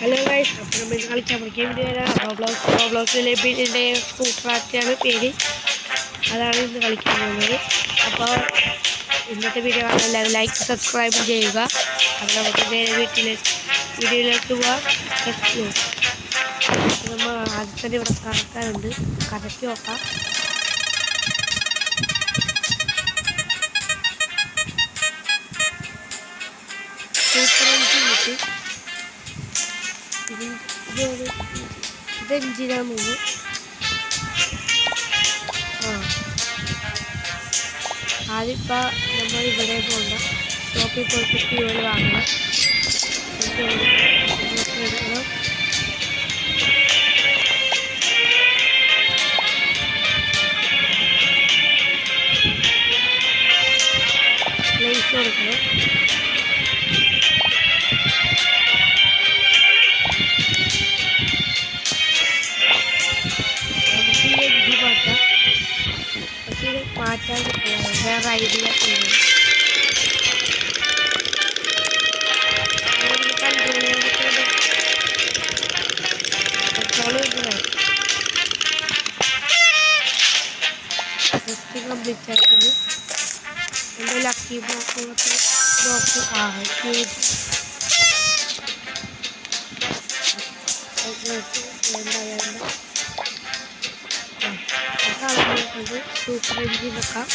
Hello guys, അപ്പോൾ നമ്മൾ ഇന്ന് കളിക്കാൻ പഠിക്കാൻ വേണ്ടി വരാം. റോബ്ലോക്സിലെ പിന്നെ സ്കൂട്ടറാക്കിയാണ് പേര്. അതാണ് ഇന്ന് കളിക്കാൻ പോകുന്നത്. അപ്പോൾ ഇന്നത്തെ വീഡിയോ എല്ലാവരും ലൈക്ക് സബ്സ്ക്രൈബ് ചെയ്യുക. അപ്പോൾ നമുക്ക് നേരെ വീഡിയോയിലേക്ക് പോവാം. നമ്മൾ ആദ്യം തന്നെ ഇവിടെ കറക്കാനുണ്ട്, കറക്കി നോക്കാം. ഇതെഞ്ചിനാന്ന് തോന്നുന്നു. ആദ്യമിപ്പോൾ നമ്മൾ ഇവിടെ പോകണ്ട, ഷോപ്പിൽ പോയിട്ട് ഫ്യൂവൽ വാങ്ങണം. എടുക്കണം. പ്ലേസ് കൊടുക്കണം. മാറ്റാൻ വേറെ ഐഡിയ കംപ്ലീറ്റ് ആക്കുന്നു. എൻ്റെ ലക്കി ബോക്സ് സൂപ്പർ എഞ്ചിൻ വെക്കാം.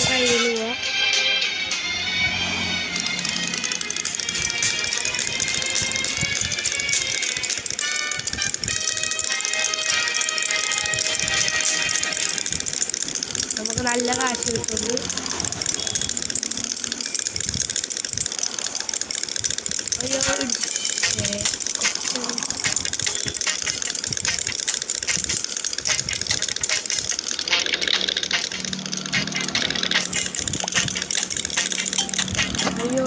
കയ്യിൽ പോവാ. നമുക്ക് നല്ല കാശ് കിട്ടുന്നു. അയ്യോ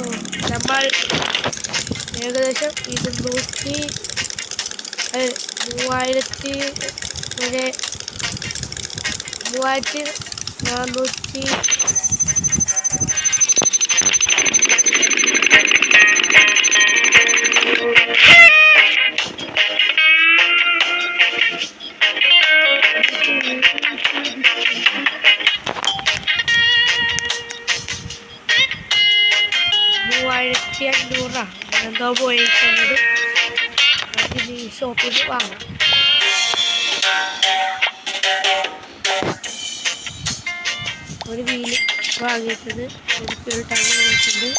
നമ്മൾ ഏകദേശം 3400 3500 എന്തോ പോയിരിക്കുന്നത്. നമുക്കിനി ഈ ഷോപ്പിൽ നിന്ന് വാങ്ങാം. ഒരു വീല് വാങ്ങിയിട്ടത്, ഒരു ഫ്യൂൽ ടാങ്ക് വാങ്ങിയിട്ടുണ്ട്,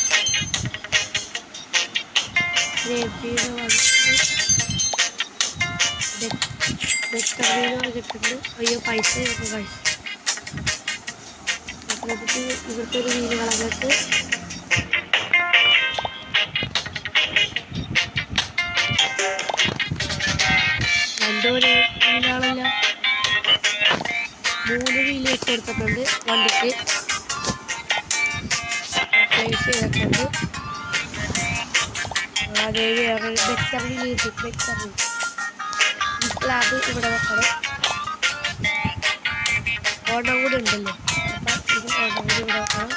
വാങ്ങിയിട്ടുണ്ട്. അയ്യോ പൈസ ഇവിടുത്തെ ഒരു വീല് കളഞ്ഞിട്ട് എന്തോ വീലാളല്ല, 3 വീല് വെച്ചെടുത്തിട്ടുണ്ട്. വണ്ടിക്ക് പ്ലേസ് ചെയ്തിട്ടുണ്ട്. അതേ വേറെ ബെറ്റർ വീല് ബെറ്റർ ഈ സ്ലാബ് ഇവിടെ വെക്കണം. ഓണം കൂടി ഉണ്ടല്ലോ, അപ്പം ഇത് ഓണം കൂടി ഇവിടെ വെക്കണം.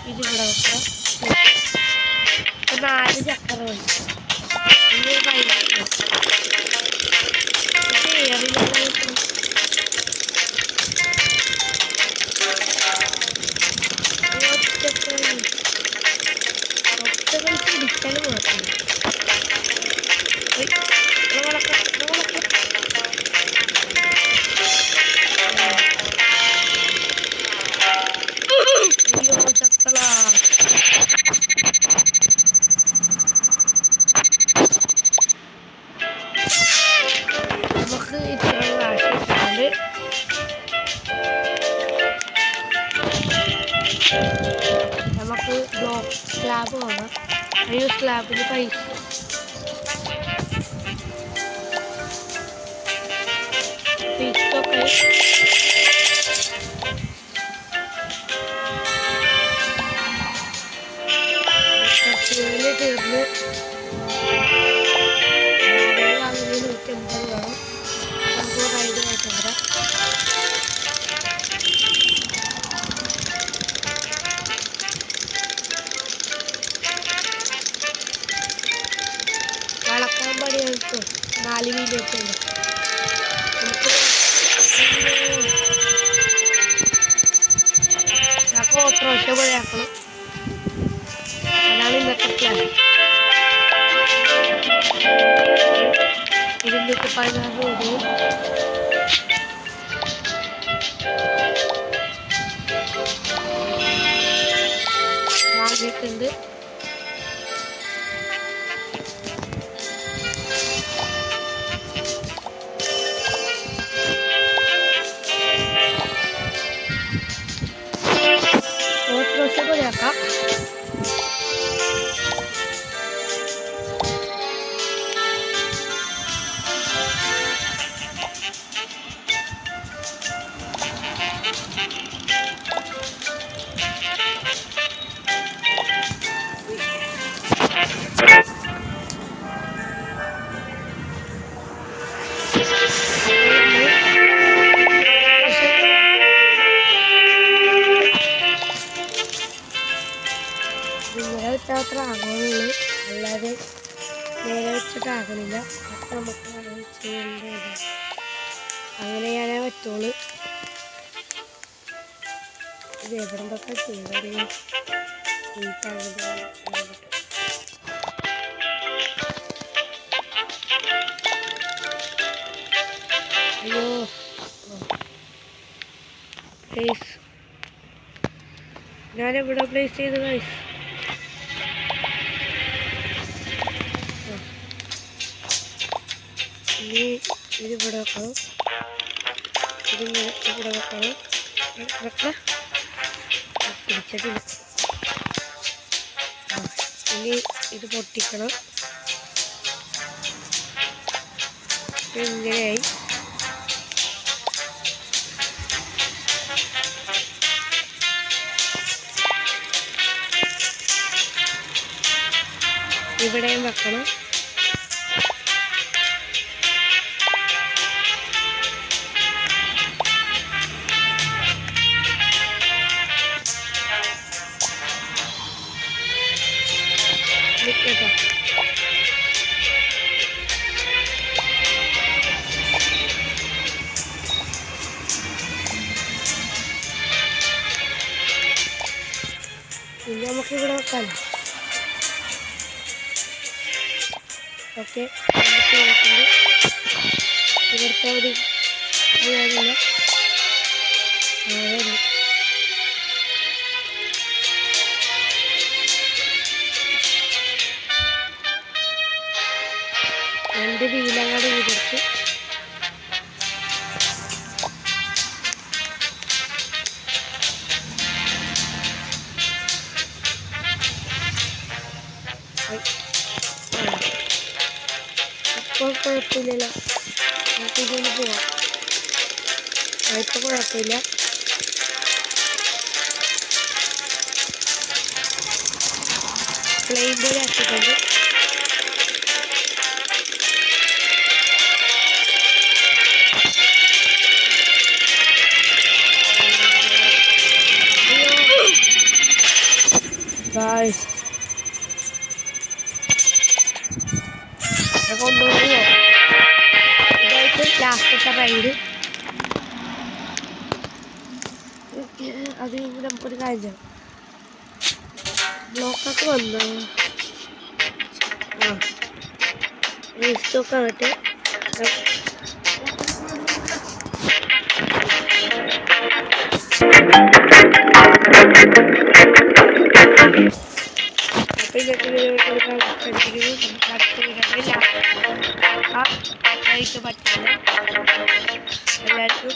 ഇത് ഇവിടെ വെക്കണം. 4 ചക്രം മതി. പിടിച്ചാലും കുഴപ്പമില്ല. അയ്യോ ചക്കളാ, നമുക്ക് ഇത്ര ആശിച്ചിട്ടുണ്ട്. നമുക്ക് ബ്ലോക്ക് സ്ലാബ് വാങ്ങാം. അയ്യോ സ്ലാബിന് പൈസ പിച്ചൊക്കെ തീർന്ന് പണി കിട്ടും. 4 വീല് വെച്ചുണ്ട്. നമുക്ക് ഓട്ടോറിക്ഷ പോലെയാക്കണം. അതാണ് ഇന്നത്തെ പ്ലാൻ. 216 രൂപയും വാങ്ങിയിട്ടുണ്ട്. ഓട്ടോറിക്ഷ പോലെയാക്കാം. ഇങ്ങനെ വെച്ചാൽ ആകുന്നുള്ളൂ, അല്ലാതെ നേരെ വെച്ചിട്ട് ആകണില്ല. അപ്പം നമുക്ക് അങ്ങനെ ചെയ്യേണ്ടത് അങ്ങനെ ചെയ്യാനേ പറ്റുള്ളൂ. ഇത് എവിടെ നിന്നൊക്കെ ചെയ്തത് അയ്യോ പ്ലേസ് ഞാനെവിടെ പ്ലേസ് ചെയ്ത് ഗൈസ്. ഇനി ഇതിവിടെ വെക്കണം, ഇതിങ്ങനെ ഇവിടെ വെക്കണം. പിടിച്ചിട്ടില്ല. ഇനി ഇത് പൊട്ടിക്കണം. ഇങ്ങനെയായി. ഇവിടെയും വെക്കണം. കേട്ടോ ഇനി നമുക്ക് ഇവിടെ വെക്കാം. ഓക്കെ ഇവിടുത്തെ ഒരു അറിയാനില്ല. രണ്ട് വീലങ്ങാട് വീടെടുത്ത് ഇപ്പോൾ കുഴപ്പമില്ലല്ലോ. നമുക്ക് ഇതൊന്ന് പോവാം. ഇപ്പോൾ കുഴപ്പമില്ല. പ്ലെയിൻ പോലെ ആക്കിയിട്ടുണ്ട്. ഗായ്സ് കൊണ്ടുപോകുമോ? ഇതായിട്ട് ലാസ്റ്റത്തെ റൈഡ്. അത് കഴിഞ്ഞ് നമുക്കൊരു കാര്യം ചെയ്യാം. ബ്ലോക്കൊക്കെ വന്നോ? സ്റ്റോക്ക് ആകട്ടെ. അപ്പോൾ ഇന്നത്തെ വീഡിയോ പഠിപ്പിക്കുന്നു. നമുക്ക് അടുത്ത വീഡിയോയിൽ പറ്റില്ല. എല്ലാവർക്കും